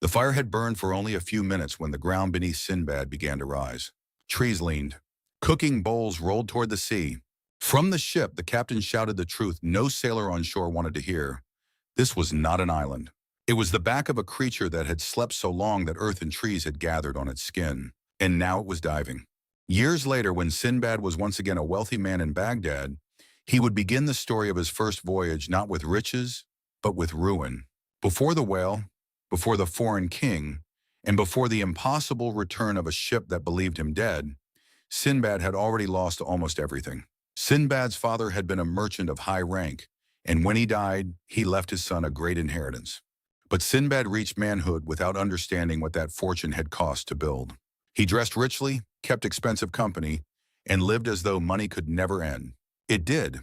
The fire had burned for only a few minutes when the ground beneath Sinbad began to rise. Trees leaned. Cooking bowls rolled toward the sea. From the ship, the captain shouted the truth no sailor on shore wanted to hear. This was not an island. It was the back of a creature that had slept so long that earth and trees had gathered on its skin. And now it was diving. Years later, when Sinbad was once again a wealthy man in Baghdad, he would begin the story of his first voyage not with riches, but with ruin. Before the whale, before the foreign king, and before the impossible return of a ship that believed him dead, Sinbad had already lost almost everything. Sinbad's father had been a merchant of high rank, and when he died, he left his son a great inheritance. But Sinbad reached manhood without understanding what that fortune had cost to build. He dressed richly, kept expensive company, and lived as though money could never end. It did.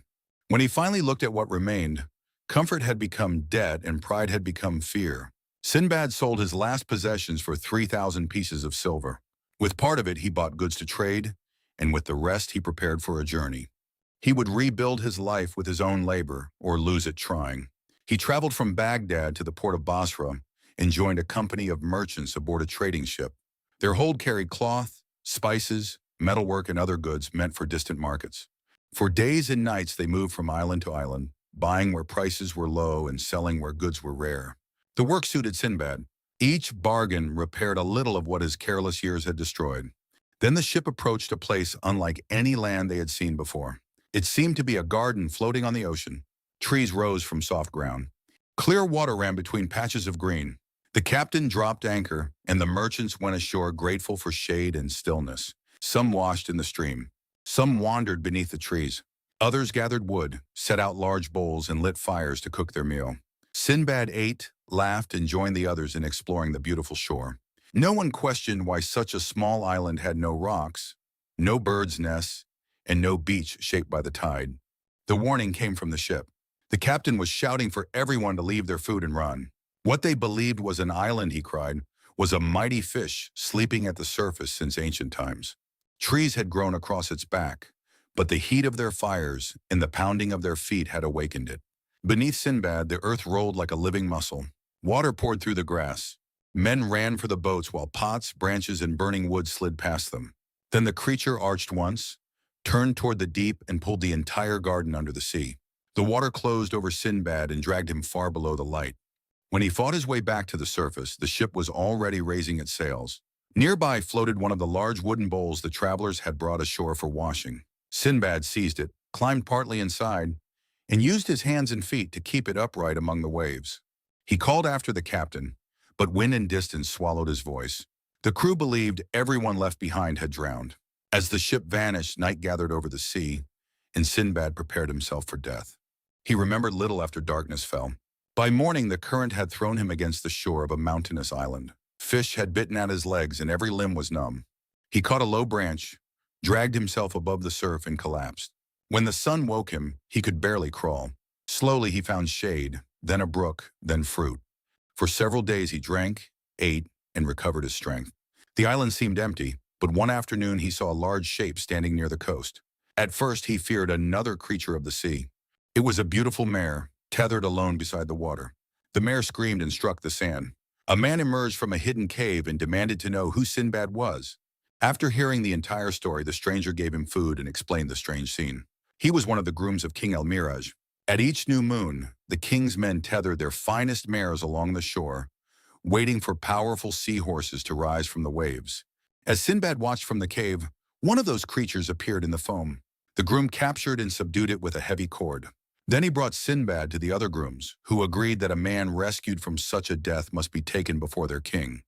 When he finally looked at what remained, comfort had become debt and pride had become fear. Sinbad sold his last possessions for 3,000 pieces of silver. With part of it, he bought goods to trade, and with the rest, he prepared for a journey. He would rebuild his life with his own labor, or lose it trying. He traveled from Baghdad to the port of Basra and joined a company of merchants aboard a trading ship. Their hold carried cloth, spices, metalwork, and other goods meant for distant markets. For days and nights, they moved from island to island, buying where prices were low and selling where goods were rare. The work suited Sinbad. Each bargain repaired a little of what his careless years had destroyed. Then the ship approached a place unlike any land they had seen before. It seemed to be a garden floating on the ocean. Trees rose from soft ground. Clear water ran between patches of green. The captain dropped anchor, and the merchants went ashore grateful for shade and stillness. Some washed in the stream. Some wandered beneath the trees. Others gathered wood, set out large bowls, and lit fires to cook their meal. Sinbad ate, laughed, and joined the others in exploring the beautiful shore. No one questioned why such a small island had no rocks, no birds' nests, and no beach shaped by the tide. The warning came from the ship. The captain was shouting for everyone to leave their food and run. What they believed was an island, he cried, was a mighty fish sleeping at the surface since ancient times. Trees had grown across its back, but the heat of their fires and the pounding of their feet had awakened it. Beneath Sinbad, the earth rolled like a living muscle. Water poured through the grass. Men ran for the boats while pots, branches, and burning wood slid past them. Then the creature arched once, turned toward the deep, and pulled the entire garden under the sea. The water closed over Sinbad and dragged him far below the light. When he fought his way back to the surface, the ship was already raising its sails. Nearby floated one of the large wooden bowls the travelers had brought ashore for washing. Sinbad seized it, climbed partly inside, and used his hands and feet to keep it upright among the waves. He called after the captain, but wind and distance swallowed his voice. The crew believed everyone left behind had drowned. As the ship vanished, night gathered over the sea, and Sinbad prepared himself for death. He remembered little after darkness fell. By morning, the current had thrown him against the shore of a mountainous island. Fish had bitten at his legs, and every limb was numb. He caught a low branch, dragged himself above the surf, and collapsed. When the sun woke him, he could barely crawl. Slowly, he found shade, then a brook, then fruit. For several days, he drank, ate, and recovered his strength. The island seemed empty, but one afternoon he saw a large shape standing near the coast. At first, he feared another creature of the sea. It was a beautiful mare, tethered alone beside the water. The mare screamed and struck the sand. A man emerged from a hidden cave and demanded to know who Sinbad was. After hearing the entire story, the stranger gave him food and explained the strange scene. He was one of the grooms of King El-Mihraj. At each new moon, the king's men tethered their finest mares along the shore, waiting for powerful seahorses to rise from the waves. As Sinbad watched from the cave, one of those creatures appeared in the foam. The groom captured and subdued it with a heavy cord. Then he brought Sinbad to the other grooms, who agreed that a man rescued from such a death must be taken before their king.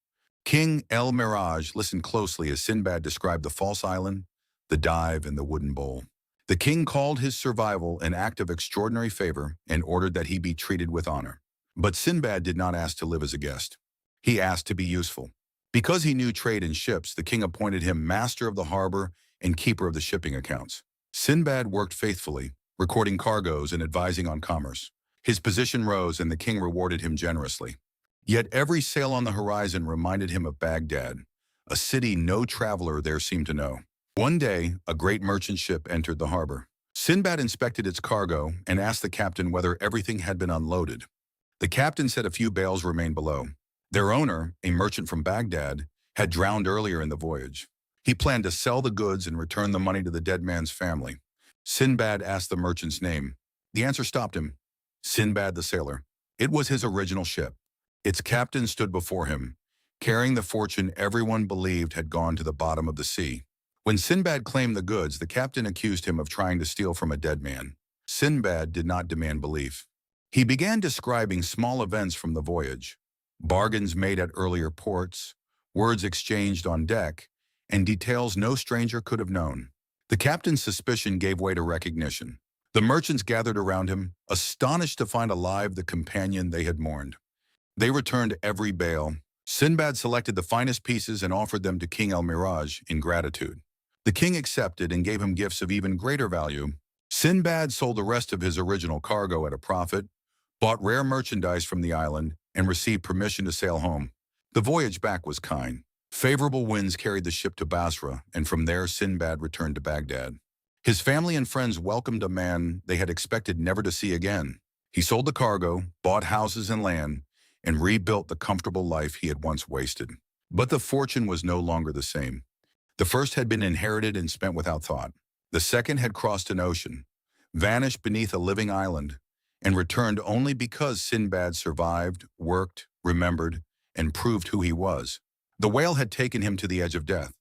King El-Mihraj listened closely as Sinbad described the false island, the dive, and the wooden bowl. The king called his survival an act of extraordinary favor and ordered that he be treated with honor. But Sinbad did not ask to live as a guest. He asked to be useful. Because he knew trade in ships, the king appointed him master of the harbor and keeper of the shipping accounts. Sinbad worked faithfully, recording cargoes and advising on commerce. His position rose and the king rewarded him generously. Yet every sail on the horizon reminded him of Baghdad, a city no traveler there seemed to know. One day, a great merchant ship entered the harbor. Sinbad inspected its cargo and asked the captain whether everything had been unloaded. The captain said a few bales remained below. Their owner, a merchant from Baghdad, had drowned earlier in the voyage. He planned to sell the goods and return the money to the dead man's family. Sinbad asked the merchant's name. The answer stopped him. Sinbad the sailor. It was his original ship. Its captain stood before him, carrying the fortune everyone believed had gone to the bottom of the sea. When Sinbad claimed the goods, the captain accused him of trying to steal from a dead man. Sinbad did not demand belief. He began describing small events from the voyage, bargains made at earlier ports, words exchanged on deck, and details no stranger could have known. The captain's suspicion gave way to recognition. The merchants gathered around him, astonished to find alive the companion they had mourned. They returned every bale. Sinbad selected the finest pieces and offered them to King El-Mihraj in gratitude. The king accepted and gave him gifts of even greater value. Sinbad sold the rest of his original cargo at a profit, bought rare merchandise from the island, and received permission to sail home. The voyage back was kind. Favorable winds carried the ship to Basra, and from there Sinbad returned to Baghdad. His family and friends welcomed a man they had expected never to see again. He sold the cargo, bought houses and land, and rebuilt the comfortable life he had once wasted. But the fortune was no longer the same. The first had been inherited and spent without thought. The second had crossed an ocean, vanished beneath a living island, and returned only because Sinbad survived, worked, remembered, and proved who he was. The whale had taken him to the edge of death.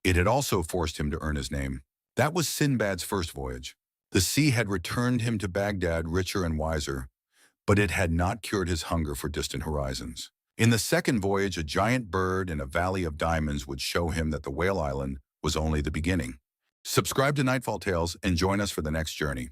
It had also forced him to earn his name. That was Sinbad's first voyage. The sea had returned him to Baghdad richer and wiser, but it had not cured his hunger for distant horizons. In the second voyage, a giant bird in a valley of diamonds would show him that the whale island was only the beginning. Subscribe to Nightfall Tales and join us for the next journey.